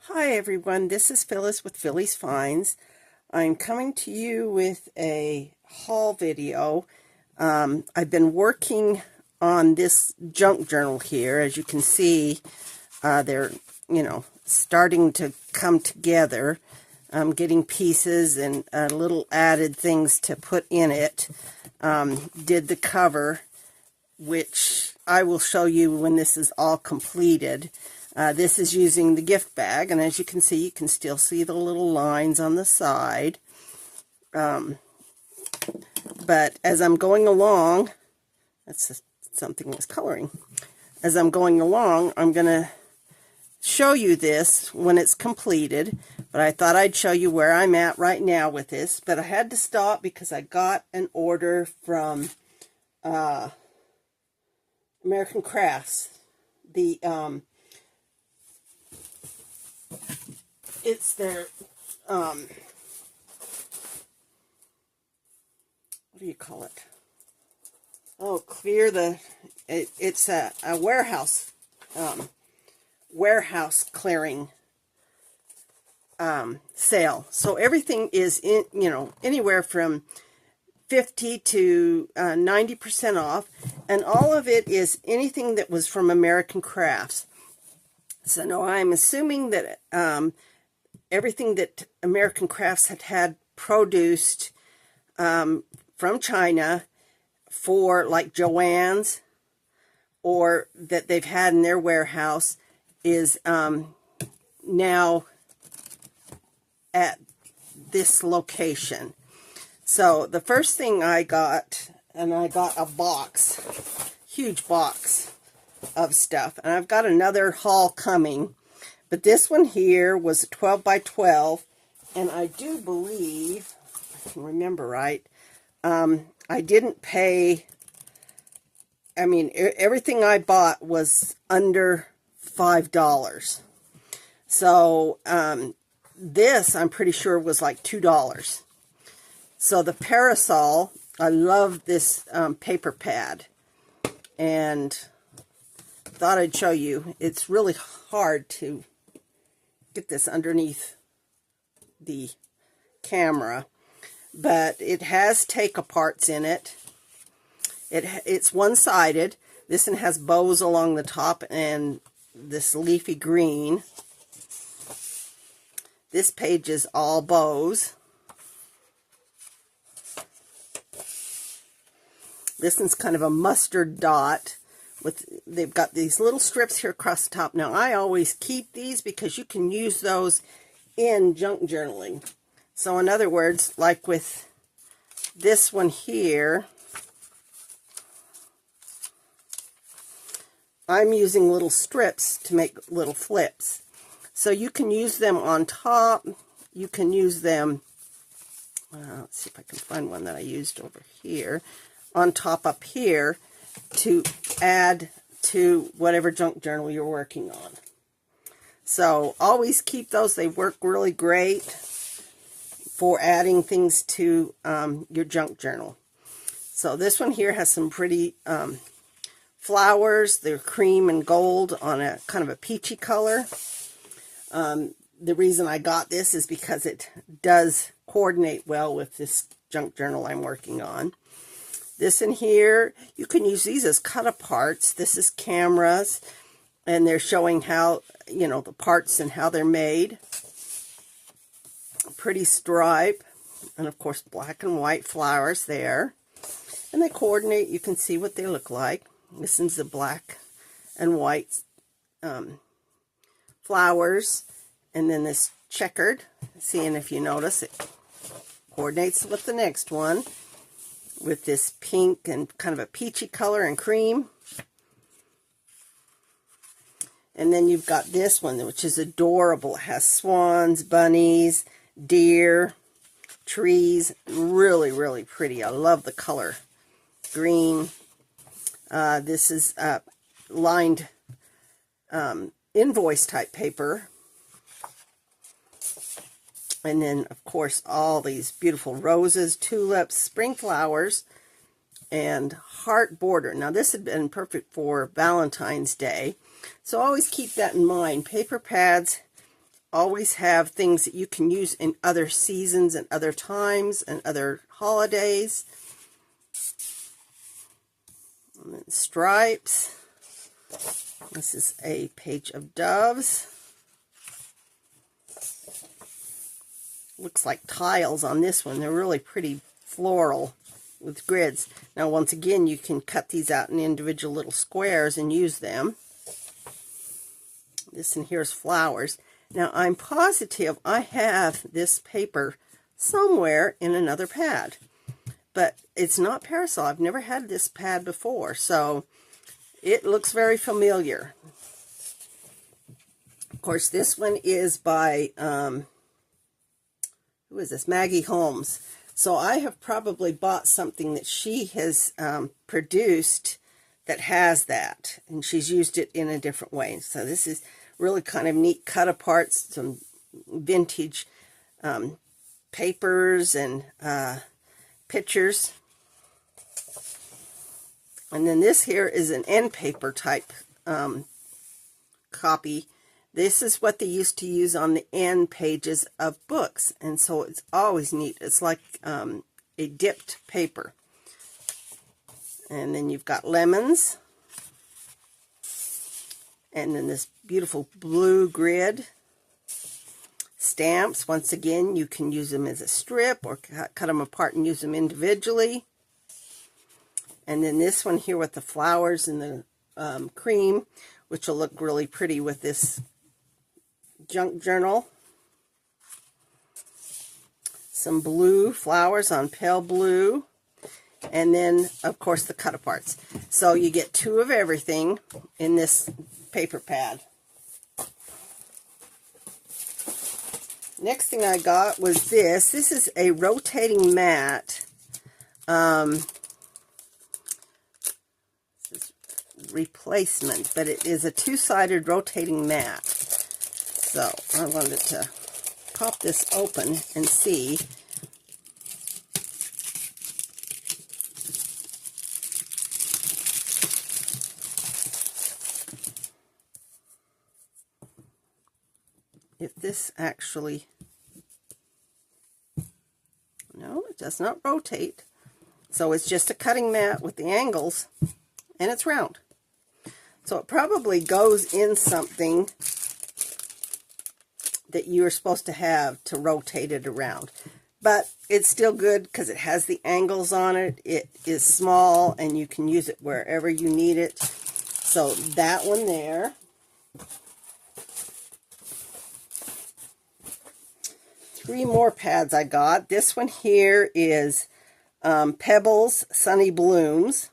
Hi everyone, this is Phyllis with Phyllis Finds. I'm coming to you with a haul video. I've been working on this junk journal here. As you can see, they're, starting to come together. I'm getting pieces and little added things to put in it. Did the cover, which I will show you when this is all completed. This is using the gift bag, and as you can still see the little lines on the side. But as I'm going along, something was coloring. As I'm going along, I'm going to show you this when it's completed, but I thought I'd show you where I'm at right now with this. But I had to stop because I got an order from American Crafts. It's their, what do you call it? Oh, it's a warehouse clearing sale. So everything is anywhere from 50 to 90% off, and all of it is anything that was from American Crafts. So now I'm assuming that everything that American Crafts had produced from China for like Joann's, or that they've had in their warehouse, is now at this location. So the first thing I got a box, huge box of stuff, and I've got another haul coming, but this one here was a 12 by 12, and I do believe, if I can remember right, I didn't pay, everything I bought was under $5. So this, I'm pretty sure, was like $2. So the parasol, I love this paper pad, and thought I'd show you. It's really hard to get this underneath the camera, but it has take-aparts in it. It's one-sided. This one has bows along the top and this leafy green. This page is all bows. This one's kind of a mustard dot. They've got these little strips here across the top. Now, I always keep these because you can use those in junk journaling. So, in other words, like with this one here, I'm using little strips to make little flips. So, you can use them on top. You can use them, let's see if I can find one that I used over here, on top up here, to add to whatever junk journal you're working on. So always keep those. They work really great for adding things to your junk journal. So this one here has some pretty flowers. They're cream and gold on a kind of a peachy color. The reason I got this is because it does coordinate well with this junk journal I'm working on. This in here, you can use these as cut-aparts. This is cameras, and they're showing how, the parts and how they're made. Pretty stripe, and of course black and white flowers there. And they coordinate. You can see what they look like. This is the black and white flowers, and then this checkered. Seeing if you notice, it coordinates with the next one, with this pink and kind of a peachy color and cream. And then you've got this one, which is adorable. It has swans, bunnies, deer, trees. Really, really pretty. I love the color green. This is lined invoice type paper. And then, of course, all these beautiful roses, tulips, spring flowers, and heart border. Now, this had been perfect for Valentine's Day. So always keep that in mind. Paper pads always have things that you can use in other seasons and other times and other holidays. And then stripes. This is a page of doves. Looks like tiles on this one. They're really pretty floral with grids. Now once again, you can cut these out in individual little squares and use them. This in here's flowers. Now I'm positive I have this paper somewhere in another pad, but it's not Parasol. I've never had this pad before, so it looks very familiar. Of course, this one is by who is this? Maggie Holmes. So I have probably bought something that she has produced that has that, and she's used it in a different way. So this is really kind of neat cut aparts, some vintage papers and pictures. And then this here is an end paper type copy. This is what they used to use on the end pages of books, and so it's always neat. It's like a dipped paper. And then you've got lemons, and then this beautiful blue grid. Stamps, once again, you can use them as a strip or cut them apart and use them individually. And then this one here with the flowers and the cream, which will look really pretty with this junk journal. Some blue flowers on pale blue. And then, of course, the cut aparts. So you get two of everything in this paper pad. Next thing I got was this. This is a rotating mat. This is replacement, but it is a two-sided rotating mat. So I wanted to pop this open and see. If this actually, no, it does not rotate. So it's just a cutting mat with the angles, and it's round. So it probably goes in something that you're supposed to have to rotate it around. But it's still good because it has the angles on it. It is small, and you can use it wherever you need it. So that one there. Three more pads I got. This one here is Pebbles Sunny Blooms.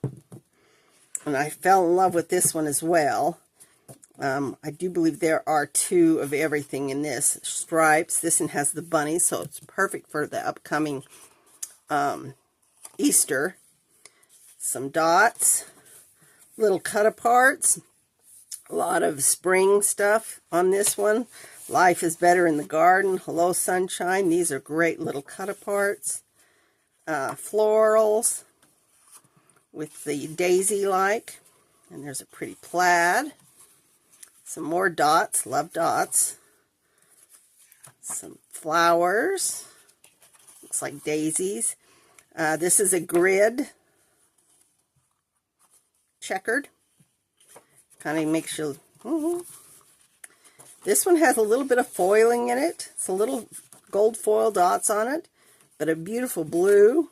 And I fell in love with this one as well. I do believe there are two of everything in this. Stripes. This one has the bunny, so it's perfect for the upcoming Easter. Some dots. Little cut aparts. A lot of spring stuff on this one. Life is Better in the Garden. Hello Sunshine. These are great little cut aparts. Florals with the daisy like. And there's a pretty plaid. Some more dots. Love dots. Some flowers. Looks like daisies. This is a grid. Checkered. Kind of makes you... This one has a little bit of foiling in it. It's a little gold foil dots on it, but a beautiful blue.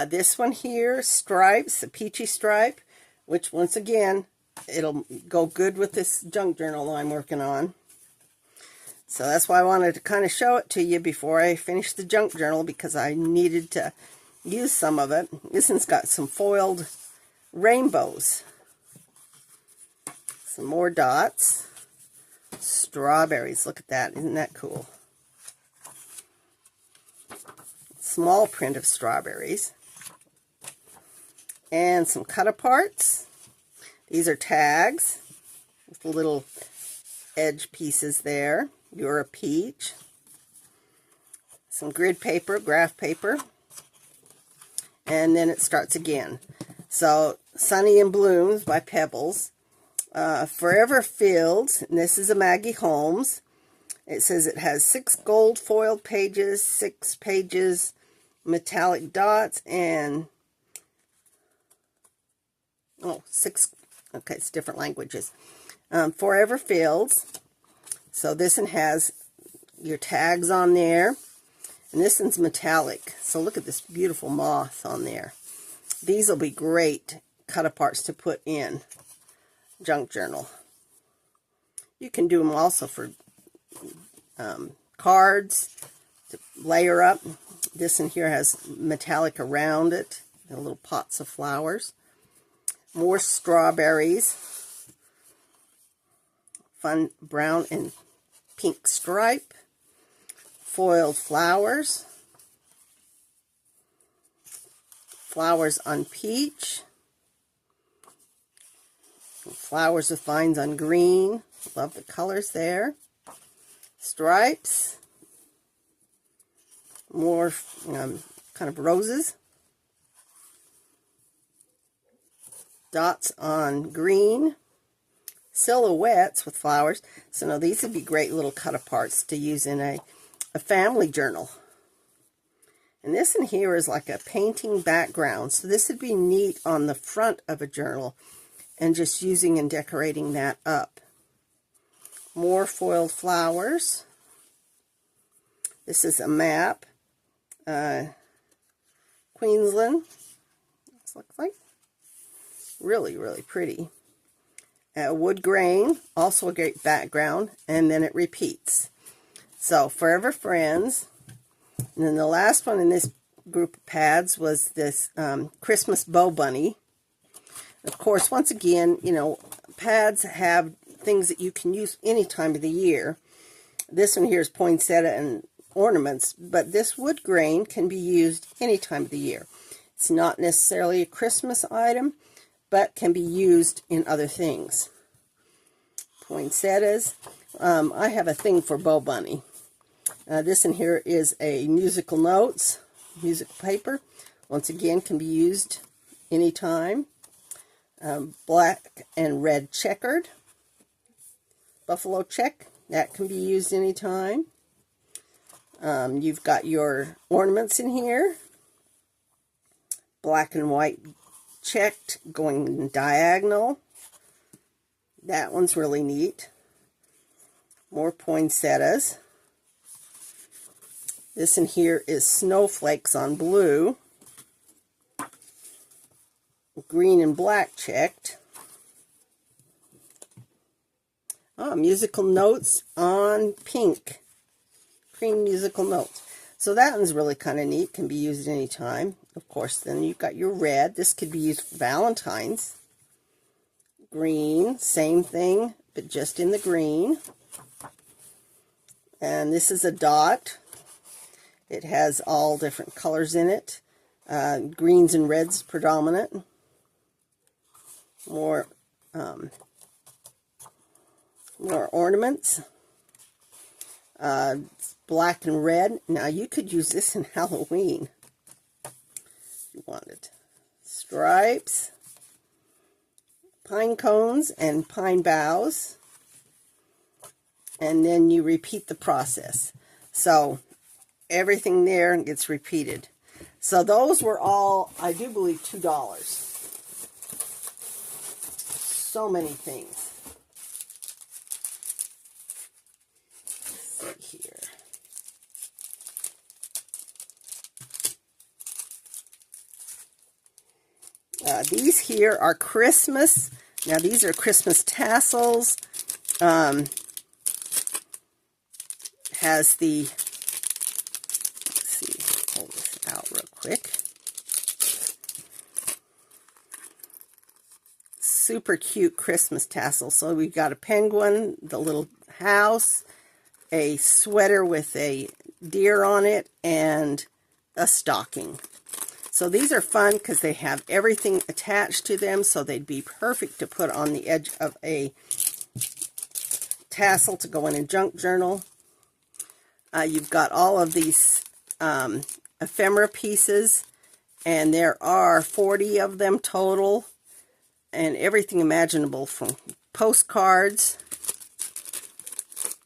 This one here, stripes, a peachy stripe, which once again, it'll go good with this junk journal I'm working on. So that's why I wanted to kind of show it to you before I finish the junk journal, because I needed to use some of it. This one's got some foiled rainbows. Some more dots. Strawberries. Look at that. Isn't that cool? Small print of strawberries. And some cut aparts. These are tags with the little edge pieces there. You're a peach. Some grid paper, graph paper. And then it starts again. So, Sunny and Blooms by Pebbles. Forever Fields, and this is a Maggie Holmes. It says it has 6 gold foiled pages, 6 pages metallic dots, and 6, okay, it's different languages. Forever Fields. So this one has your tags on there, and this one's metallic. So look at this beautiful moth on there. These will be great cut-aparts to put in junk journal. You can do them also for cards to layer up. This one here has metallic around it, and little pots of flowers. More strawberries, fun brown and pink stripe, foiled flowers, flowers on peach, flowers with vines on green. Love the colors there. Stripes, more kind of roses, dots on green, silhouettes with flowers. So now these would be great little cut-aparts to use in a family journal. And this in here is like a painting background. So this would be neat on the front of a journal and just using and decorating that up. More foiled flowers. This is a map. Queensland. This looks like. Really, really pretty. Wood grain, also a great background, and then it repeats. So, Forever Friends. And then the last one in this group of pads was this Christmas Bow Bunny. Of course, once again, you know, pads have things that you can use any time of the year. This one here is poinsettia and ornaments, but this wood grain can be used any time of the year. It's not necessarily a Christmas item, but can be used in other things. Poinsettias. I have a thing for Bow Bunny. This in here is a musical notes, musical paper. Once again, can be used anytime. Black and red checkered. Buffalo check. That can be used anytime. You've got your ornaments in here. Black and white checked going diagonal. That one's really neat. More poinsettias. This in here is snowflakes on blue. Green and black checked. Musical notes on pink. Cream musical notes. So that one's really kind of neat. Can be used anytime. Of course, then you've got your red. This could be used for Valentine's. Green, same thing, but just in the green. And this is a dot. It has all different colors in it. Greens and reds predominant. More ornaments. Black and red. Now you could use this in Halloween if you wanted. Stripes. Pine cones and pine boughs. And then you repeat the process. So everything there gets repeated. So those were all, I do believe, $2. So many things. Let's see here. These here are Christmas. Now these are Christmas tassels. Has the, let's see, pull this out real quick. Super cute Christmas tassel. So we've got a penguin, the little house, a sweater with a deer on it, and a stocking. So these are fun because they have everything attached to them, so they'd be perfect to put on the edge of a tassel to go in a junk journal. You've got all of these ephemera pieces, and there are 40 of them total, and everything imaginable, from postcards.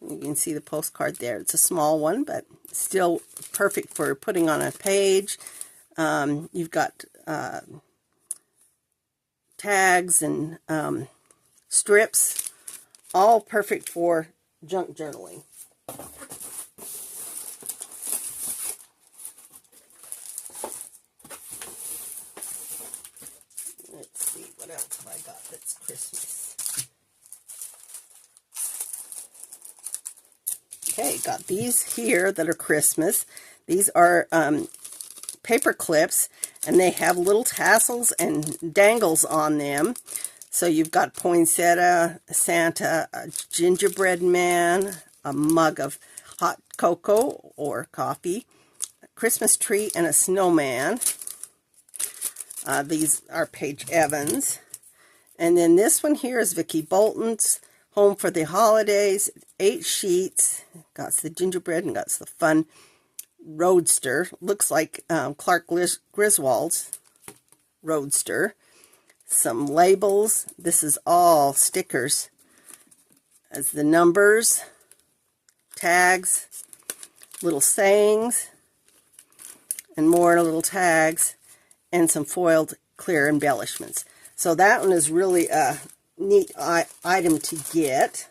You can see the postcard there. It's a small one, but still perfect for putting on a page. You've got tags and strips, all perfect for junk journaling. Let's see, what else have I got that's Christmas? Okay, got these here that are Christmas. These are paper clips, and they have little tassels and dangles on them. So you've got poinsettia, Santa, a gingerbread man, a mug of hot cocoa or coffee, a Christmas tree, and a snowman. These are Paige Evans. And then this one here is Vicki Bolton's Home for the Holidays. 8 sheets. Got the gingerbread and got the fun roadster. Looks like Clark Griswold's roadster. Some labels. This is all stickers as the numbers, tags, little sayings, and more little tags, and some foiled clear embellishments. So that one is really a neat item to get.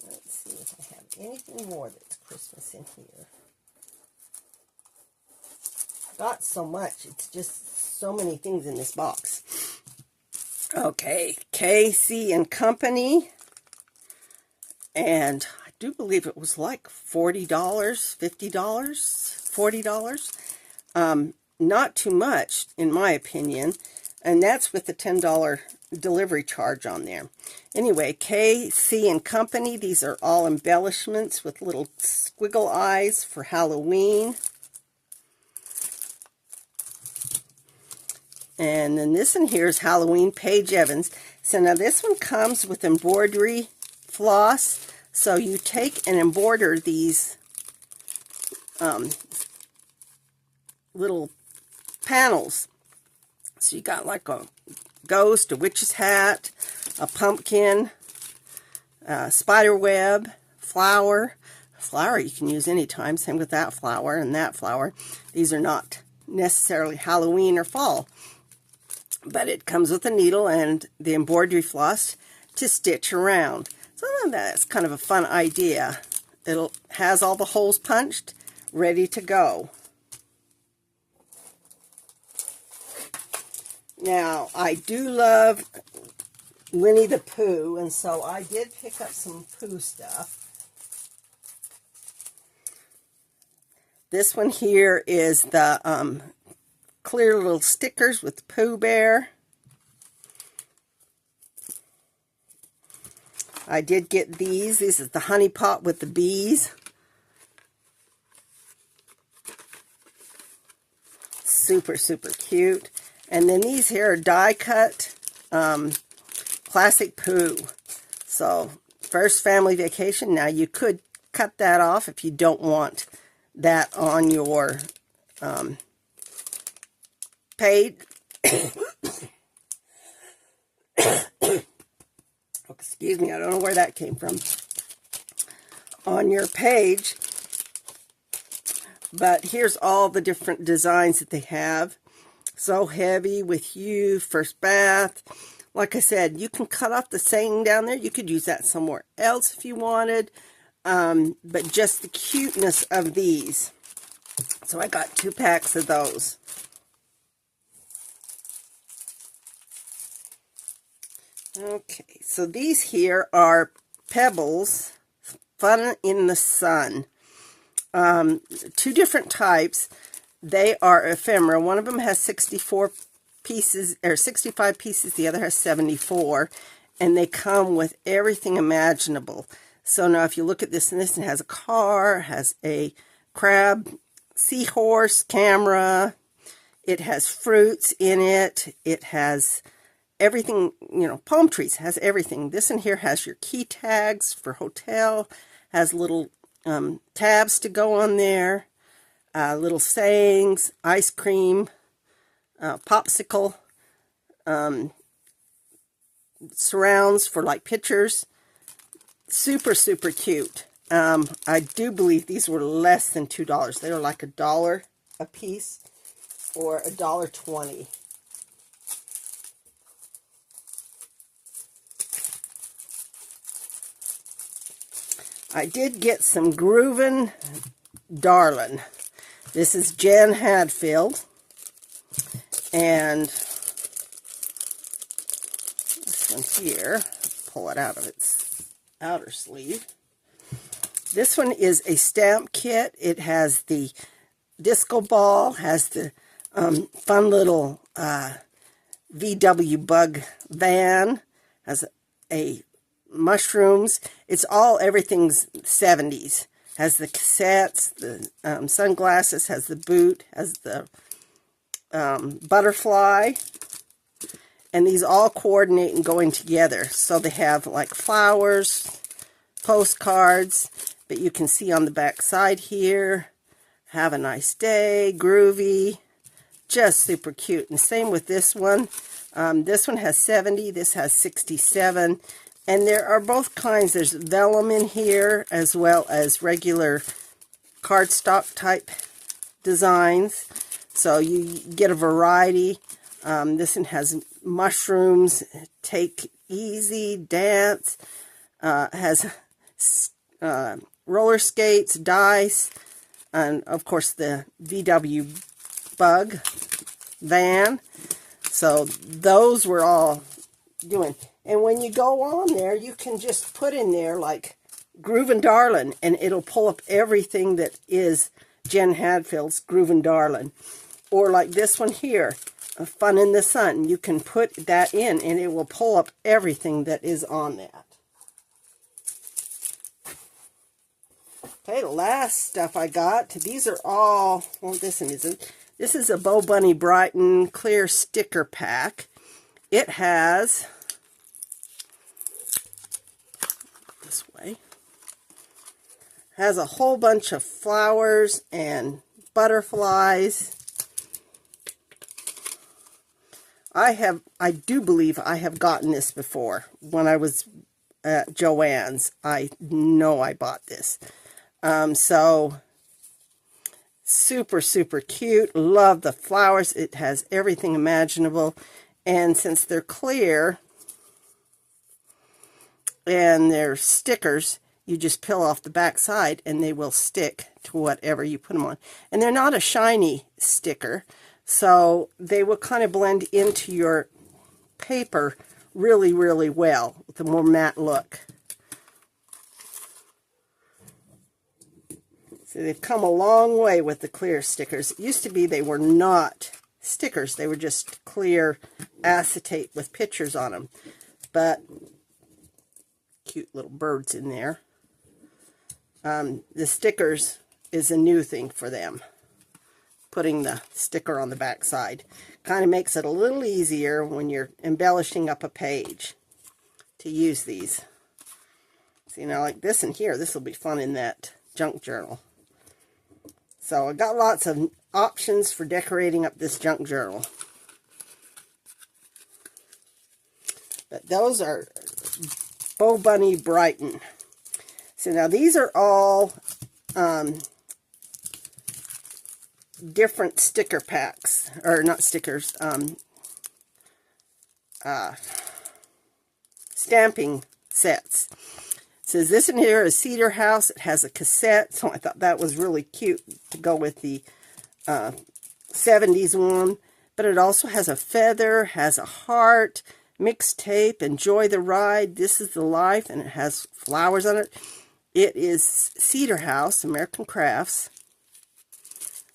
Let's see if I have anything more that's Christmas in here. Got so much. It's just so many things in this box. Okay, Casey and Company. And I do believe it was like $40, $50, $40. Not too much, in my opinion. And that's with the $10 delivery charge on there. Anyway, Casey and Company. These are all embellishments with little squiggle eyes for Halloween. And then this one here is Halloween, Paige Evans. So now this one comes with embroidery floss. So you take and embroider these little panels. So you got like a ghost, a witch's hat, a pumpkin, a spider web, flower. Flower you can use anytime. Same with that flower and that flower. These are not necessarily Halloween or fall. But it comes with a needle and the embroidery floss to stitch around. So that's kind of a fun idea. It has all the holes punched, ready to go. Now, I do love Winnie the Pooh, and so I did pick up some Pooh stuff. This one here is the clear little stickers with Pooh Bear. I did get these. This is the honey pot with the bees. Super, super cute. And then these here are die cut classic Pooh. So, first family vacation. Now, you could cut that off if you don't want that on your page. Excuse me, I don't know where that came from. On your page. But here's all the different designs that they have. So Heavy with You, First Bath. Like I said, you can cut off the saying down there. You could use that somewhere else if you wanted. But just the cuteness of these. So I got 2 packs of those. Okay, so these here are Pebbles, Fun in the Sun. 2 different types. They are ephemera. One of them has 64 pieces, or 65 pieces. The other has 74. And they come with everything imaginable. So now if you look at this, and this has a car, has a crab, seahorse, camera. It has fruits in it. It has everything, you know, palm trees, has everything. This in here has your key tags for hotel, has little tabs to go on there, little sayings, ice cream, popsicle, surrounds for like pictures. Super, super cute. I do believe these were less than $2. They were like $1 a piece or $1.20. I did get some Groovin' Darlin'. This is Jen Hadfield. And this one here, pull it out of its outer sleeve. This one is a stamp kit. It has the disco ball, has the fun little VW bug van, has a mushrooms. It's all, everything's 70s. Has the cassettes, the sunglasses, has the boot, has the butterfly. And these all coordinate and going together. So they have like flowers, postcards, but you can see on the back side here, have a nice day, groovy, just super cute. And same with this one. This one has 70, this has 67. And there are both kinds. There's vellum in here as well as regular cardstock type designs. So you get a variety. This one has mushrooms, take easy, dance, has roller skates, dice, and of course the VW bug van. So those were all doing. And when you go on there, you can just put in there like Groovin' Darlin', and it'll pull up everything that is Jen Hadfield's Groovin' Darlin'. Or like this one here, Fun in the Sun. You can put that in, and it will pull up everything that is on that. Okay, the last stuff I got, these are all, well, this one isn't. This is a Bo Bunny Brighton clear sticker pack. It has, this way, has a whole bunch of flowers and butterflies. I do believe I have gotten this before. When I was at Joann's, I know I bought this. So, super, super cute. Love the flowers. It has everything imaginable. And since they're clear and they're stickers, you just peel off the back side and they will stick to whatever you put them on. And they're not a shiny sticker, so they will kind of blend into your paper really, really well with a more matte look. So they've come a long way with the clear stickers. It used to be they were not stickers. They were just clear acetate with pictures on them. But cute little birds in there. The stickers is a new thing for them. Putting the sticker on the back side kind of makes it a little easier when you're embellishing up a page to use these. See, now like this in here, this will be fun in that junk journal. So I got lots of options for decorating up this junk journal. But those are Bo Bunny Brighton. So now these are all different sticker packs, or not stickers, stamping sets. It says this in here is Cedar House. It has a cassette, so I thought that was really cute to go with the 70s one. But it also has a feather, has a heart, mixtape, Enjoy the Ride, This is the Life, and it has flowers on it. It is Cedar House, American Crafts.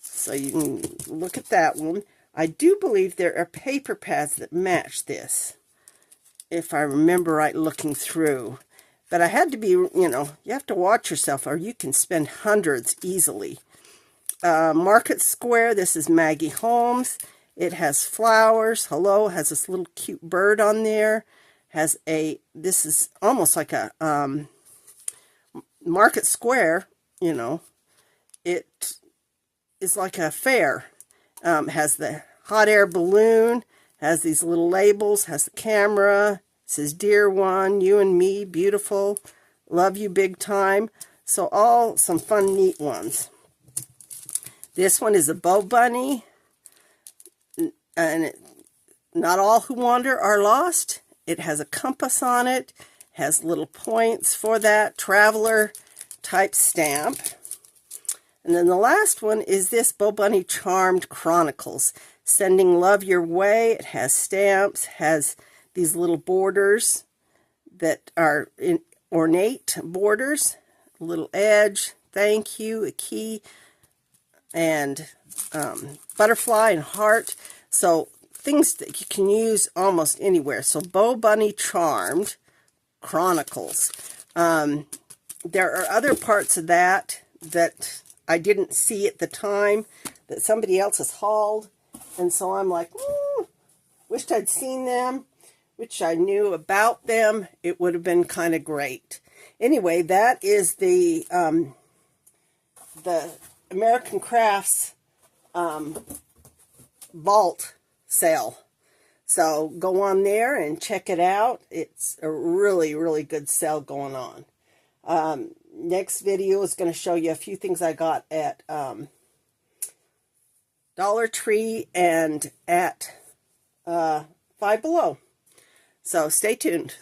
So you can look at that one. I do believe there are paper pads that match this, if I remember right looking through. But I had to be, you know, you have to watch yourself or you can spend hundreds easily. Market Square, this is Maggie Holmes. It has flowers. Hello, has this little cute bird on there. Has a, this is almost like a Market Square you know, it is like a fair. Has the hot air balloon, has these little labels, has the camera, says dear one, you and me, beautiful, love you big time. So all some fun, neat ones. This one is a bow bunny, and not all who wander are lost. It has a compass on it, has little points for that, traveler type stamp. And then the last one is this Bow Bunny Charmed Chronicles, sending love your way. It has stamps, has these little borders that are ornate borders, a little edge, thank you, a key, and butterfly and heart. So things that you can use almost anywhere. So Bow Bunny Charmed Chronicles. There are other parts of that I didn't see at the time that somebody else has hauled. And so I'm like, wished I'd seen them, which I knew about them. It would have been kind of great. Anyway, that is the American Crafts vault sale. So go on there and check it out. It's a really, really good sale going on. Next video is going to show you a few things I got at Dollar Tree and at Five Below. So stay tuned.